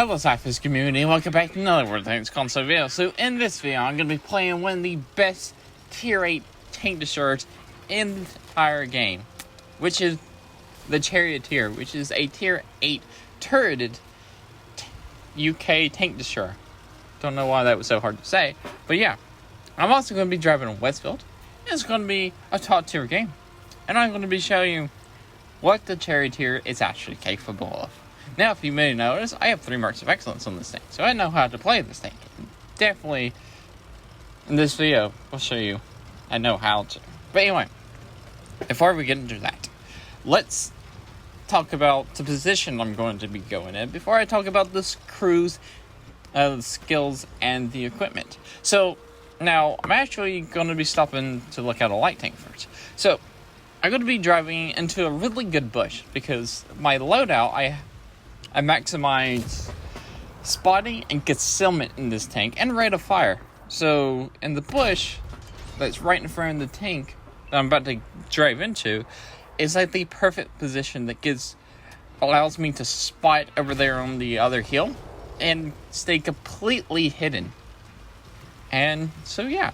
Hello SLAPAFISH community, and welcome back to another World Tanks console video. So in this video, I'm going to be playing one of the best tier 8 tank destroyers in the entire game, which is the Charioteer, which is a tier 8 turreted UK tank destroyer. Don't know why that was so hard to say, but yeah. I'm also going to be driving a Westfield. It's going to be a top tier game, and I'm going to be showing you what the Charioteer is actually capable of. Now, if you may notice, I have 3 marks of excellence on this tank, so I know how to play this tank. Definitely, in this video, I'll show you I know how to. But anyway, before we get into that, let's talk about the position I'm going to be going in before I talk about the crews, the skills, and the equipment. So, now, I'm actually going to be stopping to look at a light tank first. So, I'm going to be driving into a really good bush, because my loadout, I maximize spotting and concealment in this tank and rate of fire. So in the bush that's right in front of the tank that I'm about to drive into is like the perfect position that allows me to spot over there on the other hill and stay completely hidden. And so yeah,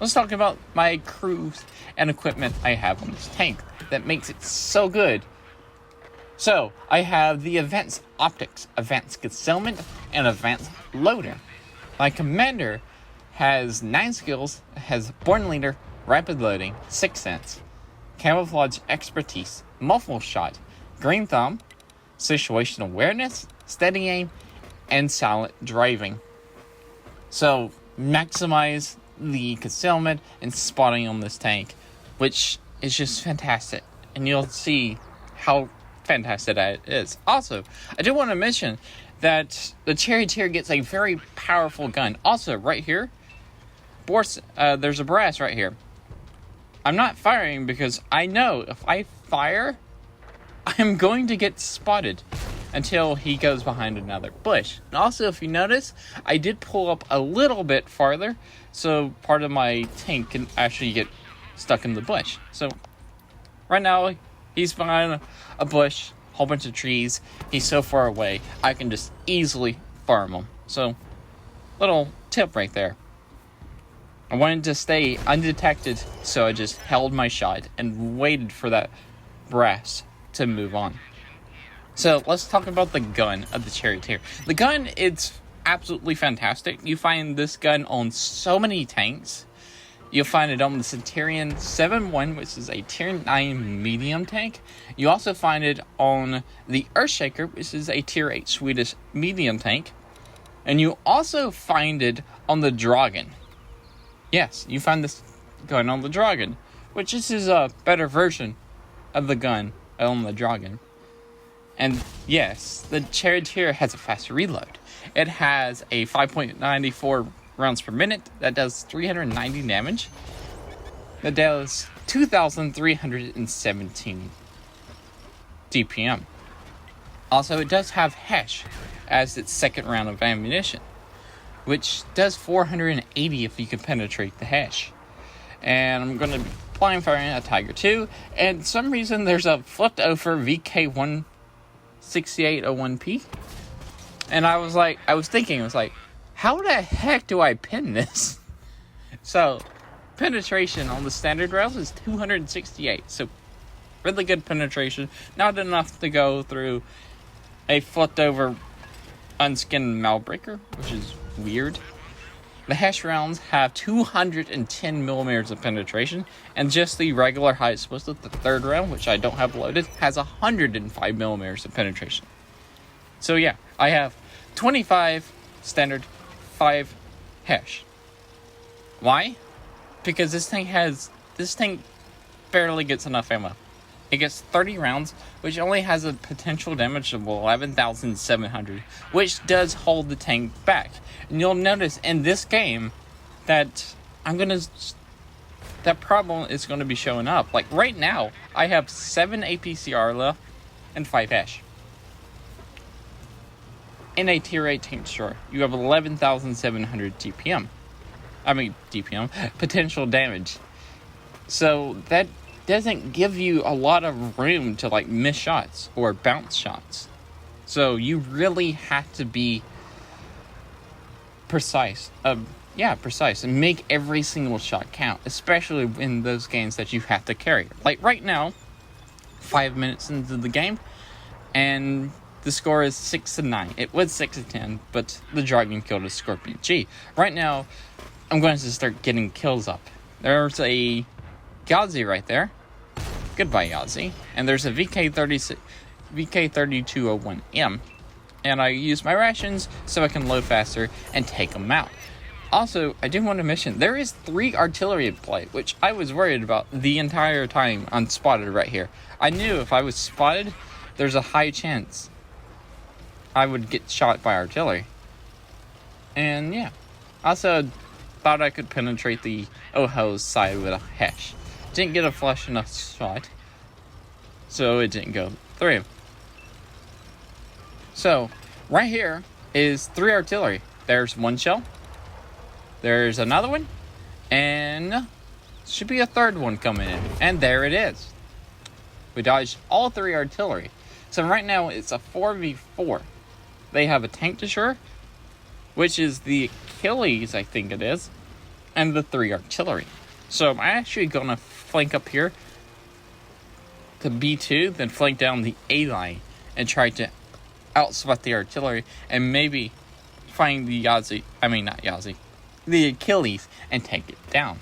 let's talk about my crews and equipment I have on this tank that makes it so good. So, I have the Advanced Optics, Advanced Concealment, and Advanced Loader. My commander has 9 skills, has Born Leader, Rapid Loading, Sixth Sense, Camouflage Expertise, Muffle Shot, Green Thumb, Situational Awareness, Steady Aim, and Silent Driving. So, maximize the concealment and spotting on this tank, which is just fantastic. And you'll see how fantastic that is. Also, I do want to mention that the Charioteer gets a very powerful gun. Also, right here, there's a brass right here. I'm not firing because I know if I fire, I'm going to get spotted until he goes behind another bush. And also, if you notice, I did pull up a little bit farther, so part of my tank can actually get stuck in the bush. So, right now, he's behind a bush, a whole bunch of trees. He's so far away, I can just easily farm him. So, little tip right there. I wanted to stay undetected, so I just held my shot and waited for that brass to move on. So, let's talk about the gun of the Charioteer. The gun is absolutely fantastic. You find this gun on so many tanks. You'll find it on the Centurion 7-1, which is a tier 9 medium tank. You also find it on the Earthshaker, which is a tier 8 Swedish medium tank. And you also find it on the Dragon. Yes, you find this gun on the Dragon, which this is a better version of the gun on the Dragon. And yes, the Charioteer has a fast reload. It has a 5.94 rounds per minute. That does 390 damage. That does 2,317 DPM. Also, it does have HESH as its second round of ammunition, which does 480 if you can penetrate the HESH. And I'm going to be blind firing a Tiger 2, and for some reason there's a flipped over VK16801P. And I was thinking, how the heck do I pin this? So, penetration on the standard rails is 268. So, really good penetration. Not enough to go through a flipped over unskinned Malbreaker, which is weird. The HESH rounds have 210 millimeters of penetration, and just the regular high explosive, the third round, which I don't have loaded, has 105 millimeters of penetration. So yeah, I have 25 standard, 5 HESH. Why? Because this tank barely gets enough ammo. It gets 30 rounds, which only has a potential damage of 11,700, which does hold the tank back. And you'll notice in this game that that problem is going to be showing up. Like right now, I have 7 APCR left and 5 HESH. In a tier 8 tank destroyer, you have 11,700 DPM. Potential damage. So that doesn't give you a lot of room to like miss shots or bounce shots. So you really have to be precise. Precise. And make every single shot count. Especially in those games that you have to carry. Like right now, 5 minutes into the game, and the score is 6-9. It was 6-10, but the dragon killed a Scorpion G. Right now, I'm going to start getting kills up. There's a Yazi right there. Goodbye, Yazi. And there's a VK3201M. And I use my rations so I can load faster and take them out. Also, I do want to mention, there is 3 artillery in play, which I was worried about the entire time on spotted right here. I knew if I was spotted, there's a high chance I would get shot by artillery. And yeah, also thought I could penetrate the awhile side with a hesh. Didn't get a flush enough shot, so it didn't go through. So, right here is 3 artillery. There's 1 shell, there's another one, and should be a 3rd one coming in. And there it is. We dodged all 3 artillery. So right now it's a 4v4. They have a tank destroyer, which is the Achilles, I think it is, and the 3 artillery. So I'm actually going to flank up here to B2, then flank down the A line and try to outspot the artillery and maybe find the the Achilles and take it down.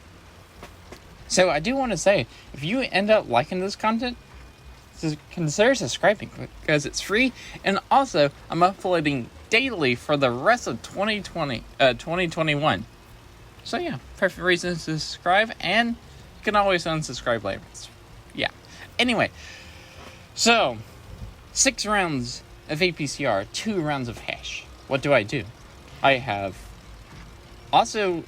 So I do want to say, if you end up liking this content, consider subscribing because it's free, and also I'm uploading daily for the rest of 2021. So yeah, perfect reason to subscribe, and you can always unsubscribe later. Yeah. Anyway, so 6 rounds of APCR, 2 rounds of hash. What do? I have also,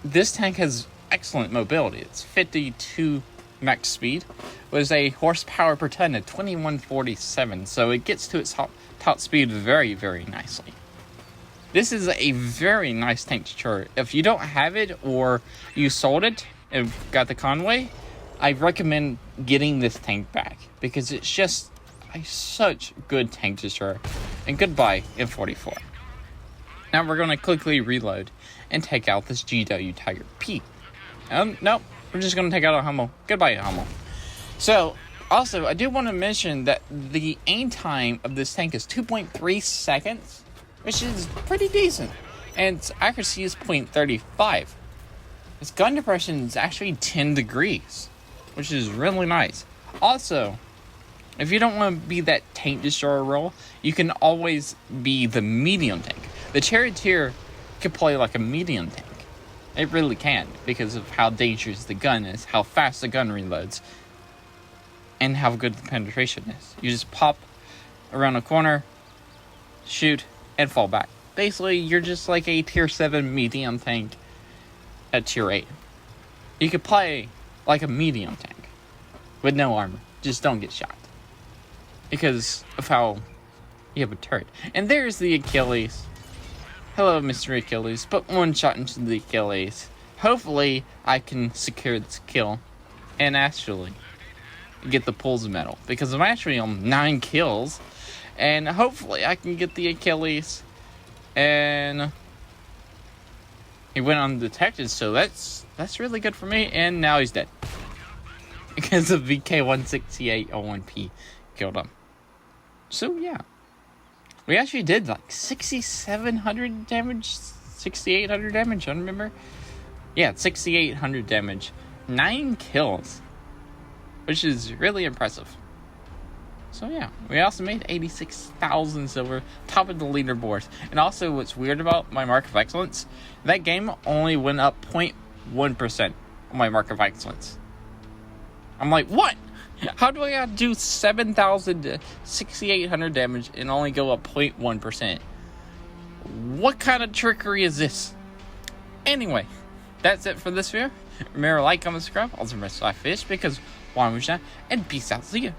this tank has excellent mobility. It's 52 max speed with a horsepower per ton of 2147, so it gets to its top speed very, very nicely. This is a very nice tank to chart. If you don't have it or you sold it and got the Conway, I recommend getting this tank back because it's just such good tank to chart. And goodbye M44. Now we're going to quickly reload and take out this GW Tiger P. Nope, we're just going to take out a Hummel. Goodbye, Hummel. So, also, I do want to mention that the aim time of this tank is 2.3 seconds, which is pretty decent. And its accuracy is 0.35. Its gun depression is actually 10 degrees, which is really nice. Also, if you don't want to be that tank destroyer role, you can always be the medium tank. The Charioteer can play like a medium tank. It really can, because of how dangerous the gun is, how fast the gun reloads, and how good the penetration is. You just pop around a corner, shoot, and fall back. Basically, you're just like a tier 7 medium tank at tier 8. You could play like a medium tank with no armor. Just don't get shot. Because of how you have a turret. And there's the Achilles. Hello, Mr. Achilles. Put 1 shot into the Achilles. Hopefully, I can secure this kill and actually get the pulls medal. Because I'm actually on 9 kills. And hopefully, I can get the Achilles. And he went undetected, so that's really good for me. And now he's dead. Because of VK16801P killed him. So, yeah. We actually did like 6,700 damage, 6,800 damage, I don't remember. Yeah, 6,800 damage, 9 kills, which is really impressive. So yeah, we also made 86,000 silver, top of the leaderboard. And also what's weird about my mark of excellence, that game only went up 0.1% on my mark of excellence. I'm like, what? How do I gotta do 7,000 to 6,800 damage and only go up 0.1%? What kind of trickery is this? Anyway, that's it for this video. Remember, like, comment, subscribe. Also, remember SLAPAFISH because why we shot, and peace out. See ya.